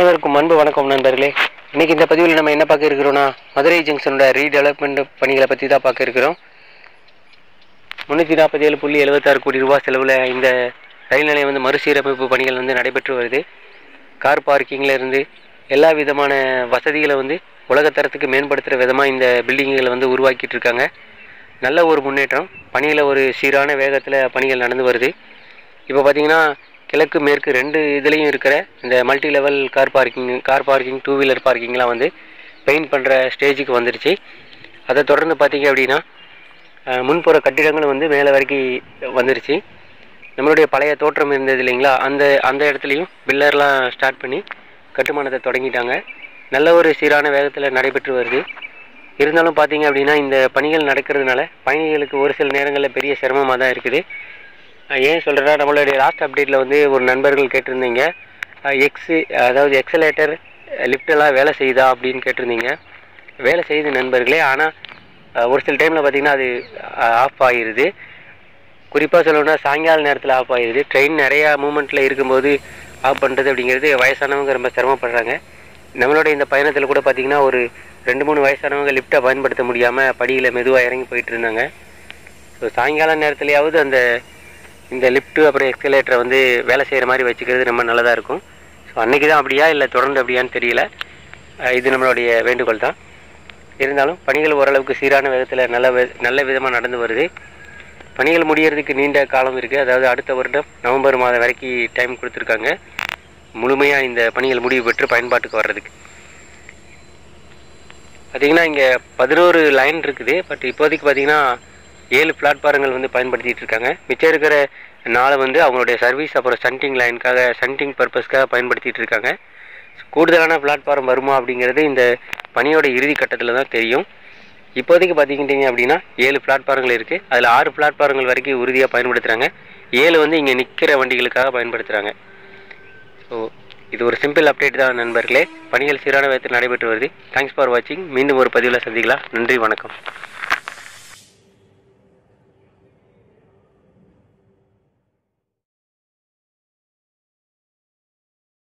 அனைவருக்கும் அன்பு வணக்கம் நண்பர்களே. இன்னைக்கு இந்த பதிவில் நம்ம என்ன பார்க்க இருக்கிறோம்னா, மதுரை ஜங்ஷனோட ரீடெவலப்மெண்ட் பணிகளை பற்றி தான் பார்க்க இருக்கிறோம். 347.76 கோடி ரூபாய் செலவில் இந்த ரயில் நிலையம் மறுசீரமைப்பு பணிகள் நடைபெற்று வருது. கார் பார்க்கிங்கில் இருந்து எல்லா விதமான வசதிகளை உலகத்தரத்துக்கு மேம்படுத்துகிற விதமாக இந்த பில்டிங்குகளை உருவாக்கிட்டு இருக்காங்க. நல்ல ஒரு முன்னேற்றம். பணியில் ஒரு சீரான வேகத்தில் பணிகள் நடந்து வருது. இப்போ பார்த்திங்கன்னா கிழக்கு மேற்கு ரெண்டு இதுலேயும் இருக்கிற இந்த multi level car parking 2 wheeler பார்க்கிங்லாம் பெயிண்ட் பண்ணுற ஸ்டேஜுக்கு வந்துடுச்சு. அதை தொடர்ந்து பார்த்திங்க அப்படின்னா முன்புற கட்டிடங்களும் மேலே வரைக்கும் வந்துடுச்சு. நம்மளுடைய பழைய தோற்றம் இருந்தது இல்லைங்களா, அந்த இடத்துலையும் பில்லர்லாம் ஸ்டார்ட் பண்ணி கட்டுமானத்தை தொடங்கிட்டாங்க. நல்ல ஒரு சீரான வேகத்தில் நடைபெற்று வருது. இருந்தாலும் பார்த்திங்க அப்படின்னா இந்த பணிகள் நடக்கிறதுனால பயணிகளுக்கு ஒரு சில நேரங்களில் பெரிய சிரமமாக தான் இருக்குது. ஏன் சொல்கிறேன்னா, நம்மளுடைய லாஸ்ட் அப்டேட்டில் ஒரு நண்பர்கள் கேட்டிருந்தீங்க, அதாவது எக்ஸலேட்டர் லிஃப்டெல்லாம் வேலை செய்யுதா அப்படின்னு கேட்டிருந்தீங்க. வேலை செய்யுது நண்பர்களே, ஆனால் ஒரு சில டைமில் பார்த்திங்கன்னா அது ஆஃப் ஆகிடுது. குறிப்பாக சொல்லணும்னா சாயங்கால நேரத்தில் ஆஃப் ஆகிடுது. ட்ரெயின் நிறையா மூமெண்ட்டில் இருக்கும்போது ஆஃப் பண்ணுறது அப்படிங்கிறது வயசானவங்க ரொம்ப சிரமப்படுறாங்க. நம்மளோட இந்த பயணத்தில் கூட பார்த்திங்கன்னா ஒரு 2-3 வயசானவங்க லிஃப்ட்டை பயன்படுத்த முடியாமல் படியில் மெதுவாக இறங்கி போயிட்டு இருந்தாங்க. ஸோ சாயங்கால நேரத்துலையாவது இந்த லிஃப்ட்டு அப்புறம் எக்ஸ்கலேட்டரை வேலை செய்கிற மாதிரி வச்சுக்கிறது ரொம்ப நல்லதாக இருக்கும். ஸோ அன்றைக்கி தான் அப்படியா இல்லை தொடர்ந்து அப்படியான்னு தெரியல. இது நம்மளுடைய வேண்டுகோள் தான். இருந்தாலும் பணிகள் ஓரளவுக்கு சீரான விதத்தில் நல்ல விதமாக நடந்து வருது. பணிகள் முடிகிறதுக்கு நீண்ட காலம் இருக்குது. அதாவது அடுத்த வருடம் நவம்பர் மாதம் வரைக்கும் டைம் கொடுத்துருக்காங்க முழுமையாக இந்த பணிகள் முடிவு பெற்று பயன்பாட்டுக்கு வர்றதுக்கு. பார்த்திங்கன்னா இங்கே 11 லைன் இருக்குது. பட் இப்போதைக்கு பார்த்திங்கன்னா 7 பிளாட்ஃபாரங்கள் பயன்படுத்திகிட்டு இருக்காங்க. மிச்சம் இருக்கிற 4 அவங்களுடைய சர்வீஸ் அப்புறம் சன்டிங் பர்பஸ்க்காக பயன்படுத்திகிட்டு இருக்காங்க. கூடுதலான பிளாட்ஃபாரம் வருமா அப்படிங்கிறது இந்த பணியோட இறுதி கட்டத்தில் தான் தெரியும். இப்போதைக்கு பார்த்திக்கிட்டிங்க அப்படின்னா 7 பிளாட்ஃபாரங்கள் இருக்குது. அதில் 6 பிளாட்ஃபாரங்கள் வரைக்கும் உறுதியாக பயன்படுத்துகிறாங்க. 7 இங்கே நிற்கிற வண்டிகளுக்காக பயன்படுத்துகிறாங்க. ஸோ இது ஒரு சிம்பிள் அப்டேட் தான் நண்பர்களே. பணிகள் சீரான விதத்தில் நடைபெற்று வருது. தேங்க்ஸ் ஃபார் வாட்சிங். மீண்டும் ஒரு பதிவில் சந்திக்கலாம். நன்றி, வணக்கம்.